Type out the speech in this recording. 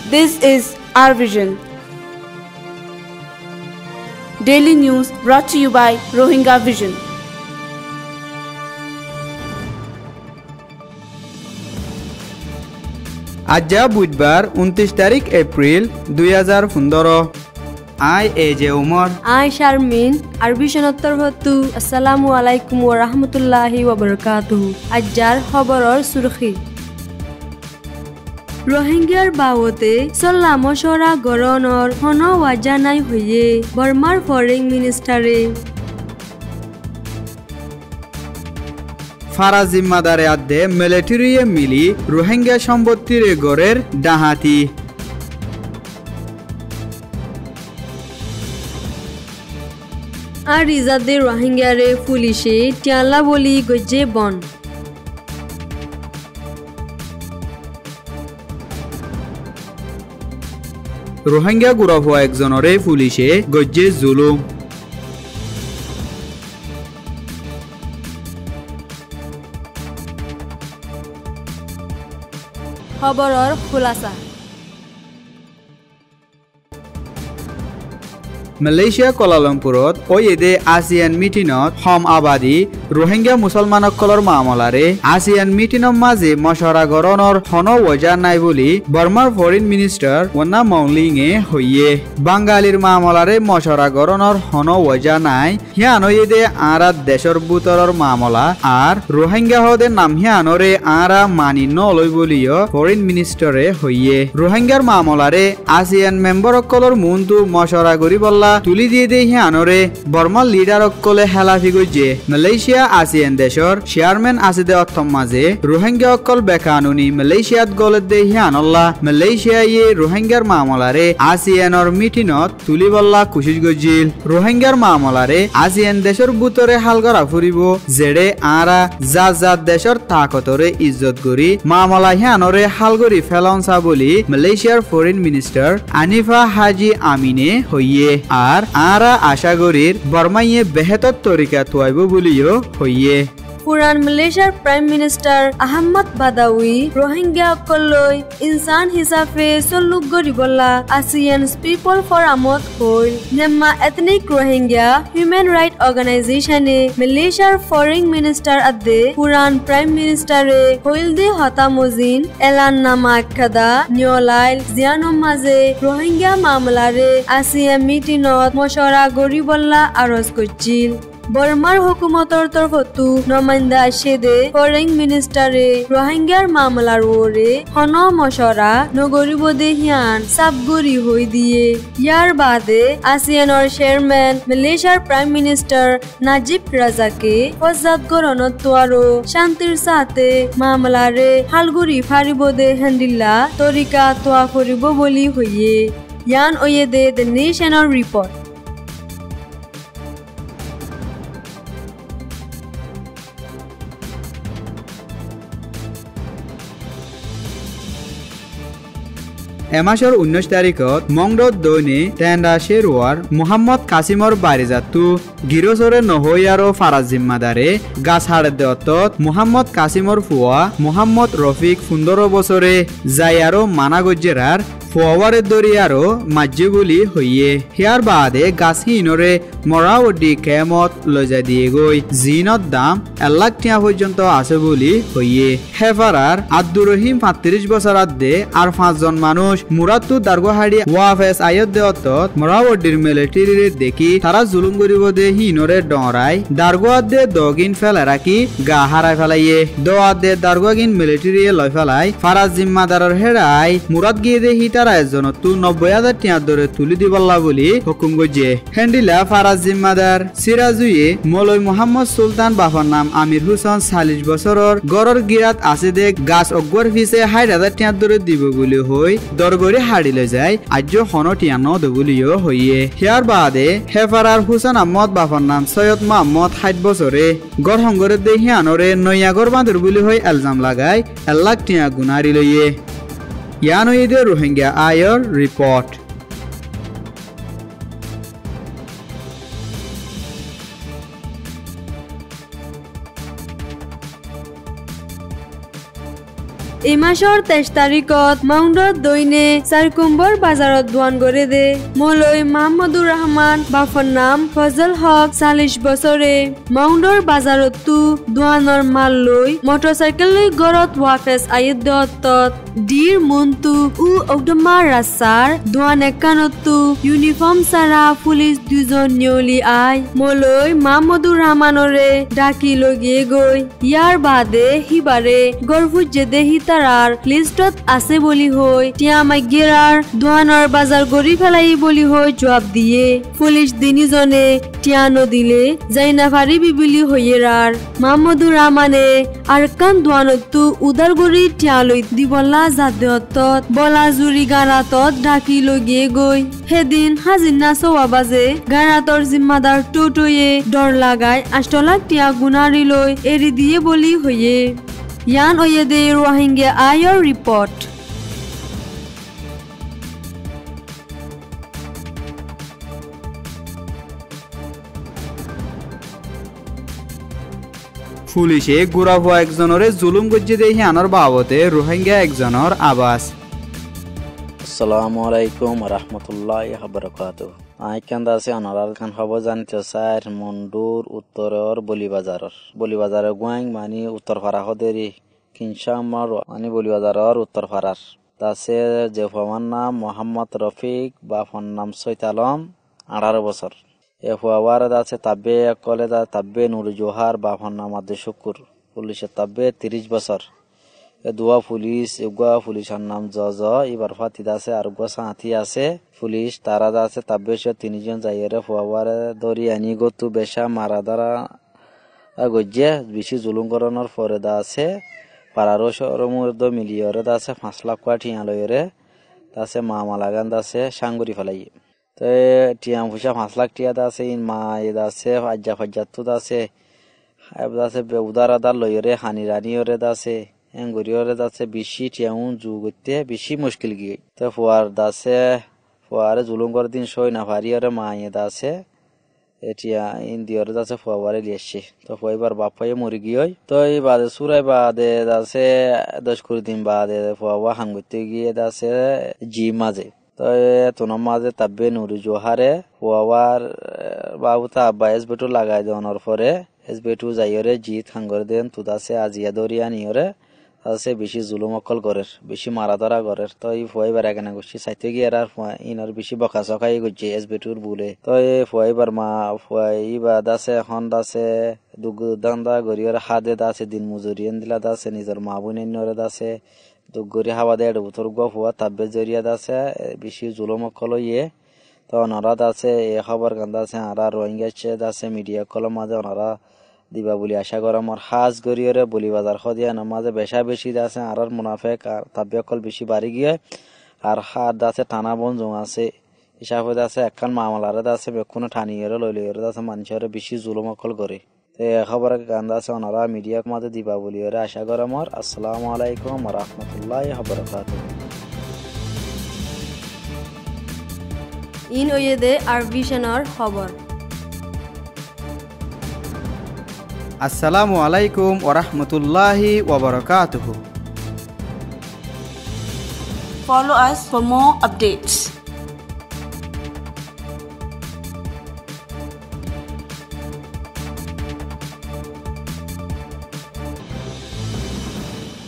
This is our vision. Daily news brought to you by Rohingya Vision. আজ বুধবার 29 তারিখ April 2015 I এজে Umar I Sharmin আরবি সনত্তর ভত্তু আসসালামু আলাইকুম ওয়া রাহমাতুল্লাহি ওয়া বারাকাতুহু আজ্জার খবরর সুরখি রোহিঙ্গার বাবতে চলা মশরা গরণর হন ওয়াজানাই হইয়ে বর্মার ফরেন মিনিস্টারে ফারাজ জিম্মাদারে আদে মিলিটারিয়ে মিলি রোহিঙ্গা সম্পত্তির গড়ের ডাহাতি আর ইজাদে রোহিঙ্গারে পুলিশে টিয়ালা বলি গজ্জে বন রোহিঙ্গা গুড়া হওয়া একজনরে পুলিশে গজ্জে জুলুম খবরর খুলাসা মালয়েশিয়া কোলালামপুরত ওয়েদে আসিয়ান মিটিনত হম আবাদী রোহিঙ্গা মুসলমানসকলৰ মামলাৰে আসিয়ান মিটিনৰ মাজে মশৰা গৰণৰ হন ওজা নাই বুলি বৰ্মাৰ ফৰেন মিনিষ্টাৰ ওনা মংলিঙে হইয়ে বাঙালিৰ মামলাৰে মশৰা গৰণৰ হন ওজা নাই হিয়ানয়েদে আৰা দেশৰ বুতৰৰ মামলা আর রোহিঙ্গা হদে নাম হিয়ানৰে আৰা মানি নলয় বুলিও ফৰেন মিনিষ্টাৰে হইয়ে রোহিঙ্গাৰ মামলাৰে আসিয়ান মেম্বাৰসকলৰ মুনটো মশৰা কৰিব তুলি দিয়ে দে হিয়ানরে বর্মার লিডার অকলে হেলাফি গইছে মালয়েশিয়া আসিয়ান দেশর চেয়ারম্যান আসিদে অথম মাঝে রোহিঙ্গা অকল বেকানুনি মালয়েশিয়াত গলে দে হিয়ানল্লা মালয়েশিয়ায়ে রোহিঙ্গার মামলারে আসিয়ানর মিটিনত তুলি বল্লা কুশিস গজিল রোহিঙ্গার মামলারে আসিয়ান দেশর বুতরে হাল করা ফুরিব জেড়ে আরা জাত দেশর তাকতরে ইজ্জত করি মামলা হিয়ানরে হাল করি ফেলনসা বলি মালয়েশিয়ার ফরেন মিনিস্টার আনিফা হাজি আমিনে হইয়ে আর আরা আশা করির বর্মাইয়ে বেহতর তরিকা তোয়াইব বলিও হইয়ে পুরান মালয়েশিয়ার প্রাইম মিনিস্টার আহমদ বাদাউই রোহিঙ্গা অকললৈ ইনসান হিসাবে সলুক গরিবলা আসিয়ান পিপল ফরামত হইল নেম্মা এথনিক রোহিঙ্গা হিউম্যান রাইট অর্গানাইজেশনে মালয়েশিয়ার ফরেন মিনিস্টার আদে পুরান প্রাইম মিনিস্টারে হইল দে হতামজিন এলান নামা আখ্যাদা নিয়লাইল জিয়ানোর মাঝে রোহিঙ্গা মামলারে আসিয়ান মিটিনত মশরা গরিবল্লা আরজ করছিল বর্মার হুকুমতর তরফতু নমাইন্দা আশেদে ফরেন মিনিস্টারে রোহিঙ্গার মামলার ওরে হন মশরা নগরী বদে হিয়ান সাবগরি হই দিয়ে ইয়ার বাদে আসিয়ানর চেয়ারম্যান মালয়েশিয়ার প্রাইম মিনিস্টার নাজিব রাজাকে ফজাত গরনত তোয়ারো শান্তির সাথে মামলারে হালগুড়ি ফারিব দে হেন্দিল্লা তরিকা তোয়া ফরিব বলি হইয়ে ইয়ান ওয়েদে দ্য নেশনাল রিপোর্ট এমাসৰ 19 তাৰিখত মংডত দৈনে টেন্ডা শেরওয়ার মোহাম্মদ কাসিমর বারিজাতু গিরসরে নহই আৰু ফারাজ জিম্মাদারে গাছ হাড়ে দেওতত মোহাম্মদ কাসিমর ফুয়া মোহাম্মদ রফিক 15 বছরে যাই আৰু মানা গজ্জেরার ফুয়ারে দরি আৰু মাজ্জি বুলি হইয়ে হিয়ার বাদে গাছহিনরে মরাওডি কেমত লজা দিয়ে গই জিনত দাম 1 লাখ টাকা পর্যন্ত আছে বুলি হইয়ে হেফারার আব্দুর রহিম 35 বছর আদে আর 5 জন মানুষ মুরাদু দারগোহাড়ি ওয়াফেস আয়ত দেওত মরাওডির মিলিটারি দেখি তারা জুলুম করিব দে হিনরে ডরাই দারগোয়াদ দে দগিন ফেলে রাখি গা হারাই ফেলাইয়ে দোয়াদ দে দারগোয়াগিন মিলিটারি লয় ফেলাই ফারাজ জিম্মাদারর হেড়াই মুরাদ গিয়ে দে হিটারা এজনতু 90,000 টাকা ধরে তুলি দিবল্লা বলি হুকুম গজে হেন্ডিলা ফারাজ জিম্মাদার সিরাজুয়ে মৌলই মোহাম্মদ সুলতান বাফার নাম আমির হুসেন 40 বছরের গড়র গিরাত আছে দে গাছ অগর ফিসে 60,000 টাকা ধরে দিব বলি হই দরগরে হাড়িলে যায় আজ হন টিয়া ন বলিও হইয়ে হিয়ার বাদে হেফারার হুসেন আহমদ বাফার নাম সৈয়দ মোহাম্মদ 60 বছরে গড় হঙ্গরে দে হিয়ানরে নয়াগর বাঁধর বলি হই এলজাম লাগাই 1 লাখ টাকা গুনারি লইয়ে ইয়ানইদে রোহিঙ্গা আয়র রিপোর্ট এই মাসৰ 23 তাৰিখত মাউণ্ডত দৈনে 4 কুম্বৰ বাজাৰত দুৱান গৰে দে মলৈ মাহমুদুৰ ৰহমান বাফৰ নাম ফজল হক 40 বছৰে মাউণ্ডৰ বাজাৰতো দুৱানৰ মাল লৈ মটৰচাইকেল লৈ গৰত ৱাফেজ আয়দত ডিৰ মন্তু উ অগদমা ৰাছাৰ দুৱান একানতো ইউনিফৰ্ম সাৰা পুলিচ দুজন নিয়লি আই মলৈ মাহমুদুৰ ৰহমানৰে ডাকি লগিয়ে গৈ ইয়াৰ বাদে হিবাৰে গৰফুট জেদে হিতাৰাৰ লিষ্টত আছে বুলি হৈ টিয়া মাইগেৰাৰ দুৱানৰ বাজাৰ গৰি ফেলাই বুলি হৈ জবাব দিয়ে পুলিচ দিনিজনে টিয়া নদিলে যাইনা ফাৰিবি বুলি হৈয়েৰাৰ মাহমুদুৰ ৰহমানে আৰকান দুৱানতো উদালগুৰি টিয়া লৈ দিবলা জাদতত বলাজুৰি গাৰাতত ডাকি লগিয়ে গৈ সেদিন হাজিনা চৱা বাজে গাৰাতৰ জিম্মাদাৰ টুটুয়ে ডৰ লাগাই 8 লাখ টিয়া গুণাৰি লৈ এৰি দিয়ে বুলি হৈয়ে ইয়ান ওয়েদে রোহিঙ্গা আয়ৰ ৰিপৰ্ট পুলিশে গুড়া হওয়া একজনরে জুলুম গজ্জি দেহি আনার বাবতে রোহিঙ্গা একজনের আবাস আসসালামু আলাইকুম রাহমাতুল্লাহি ওয়া বারাকাতুহু আইকান্দা আছে অনারাল খান খবর জানিতে চাই মন্ডুর উত্তরের বলিবাজারের গুয়াং মানে উত্তরপাড়া হদেরি কিনশামার মানে বলিবাজারের উত্তরপাড়ার তাছে যে ফমান নাম মোহাম্মদ রফিক বা ফোন নাম সৈয়দ আলম 18 বছর এ ফুয়াওয়ার আছে তাব্বে কলে তাব্বে নুর জোহার বা ফোন নাম আব্দুল শুকুর পুলিশের তাব্বে 30 বছর দুয়া পুলিশের নাম জজ এবার ফাতিদ আছে আর সাথী আছে পুলিশ তারা আছে তাব্বে 3 জন যাইরে ফুয়াওয়ারে দরি আনি গতু বেশা মারা দ্বারা গজ্জে বেশি জুলুম করানোর পরে আছে পাড়ারো শহরমুর্দ মিলিয়রে আছে 5 লাখ টিয়া লইরে আছে মামা লাগান আছে সাঙ্গুরি ফেলাই তো টিয়া পয়সা 5 লাখ টিয়া আছে ইন মা আছে ফাজ্জাতু আছে আছে উদার লইরে হানি রানিয়রে আছে এঙ্গুরিয়রে আছে বেশি টিয়াউন যুগতে বেশি মুশকিল গিয়ে তো ফুয়ারে জুলুম করে দিন সই না ফারিয়রে মা আছে এটিয়া ইন্দিয়রে আছে ফুয়ারে লিয়েছে তো ফুয়াইবার বাপাই মরি গিয়ে তো এই বাদে সুরাই বাদে আছে 10 দিন বাদে ফুয়া হাঙ্গতে গিয়ে আছে জি মাঝে তো তোনার মাঝে তাব্বে নুরি জোহারে ফুয়ার বাবুতা আব্বা এসবেটু লাগাই দেওয়ানোর পরে এসবেটু যাইরে জিত হাঙ্গর দেন তুদাছে আজিয়া দরিয়া নিয়রে আছে বেশি জুলুম অকল গরের বেশি মারা ধরা গরের তো এই ফুয়াইবার এখানে করছি সাইতে গিয়ে আর ইনার বেশি বকা চকাই করছে এসবেটুর বুলে তো এই ফুয়াইবার মা ফুয়াইবা দাসে এখন দাসে দুগুদান্দা গরিয়র হাদে দাসে দিন মজুরিয়ান দিলা দাসে নিজের মা বোনের নরে দাসে দুগরি হাওয়া দেড় বুতর গো ফুয়া তাব্বে জরিয়া দাসে বেশি জুলুম অকল ইয়ে তো ওনারা দাসে এ খবর কান্দা আছে আর রোহিঙ্গা দাসে মিডিয়া কলম মাঝে ওনারা দিবা বলি আশা করা আমার হাজ গরিয়রে বলি বাজার খদিয়া নামাজে বেশা বেশি আছে আর মুনাফেক আর তাব্বে অকল বেশি বাড়ি গিয়ে আর হাত আছে টানা বনজং আছে হিসাবে আছে একখান মামলারে আছে বেক্ষণ ঠানিয়রে লইলিয়রে আছে মানুষের বেশি জুলুম অকল করে তো এ খবরের গান্দা আছে ওনারা মিডিয়ার মাঝে দিবা বলিয়রে আশা করা আমার আসসালামু আলাইকুম ওয়া রাহমাতুল্লাহি ওয়া বারাকাতুহু ইন ওয়েদে আর ভিশনের খবর আসসালামু আলাইকুম ওয়া রাহমাতুল্লাহি ওয়া বারাকাতুহু Follow us for more updates.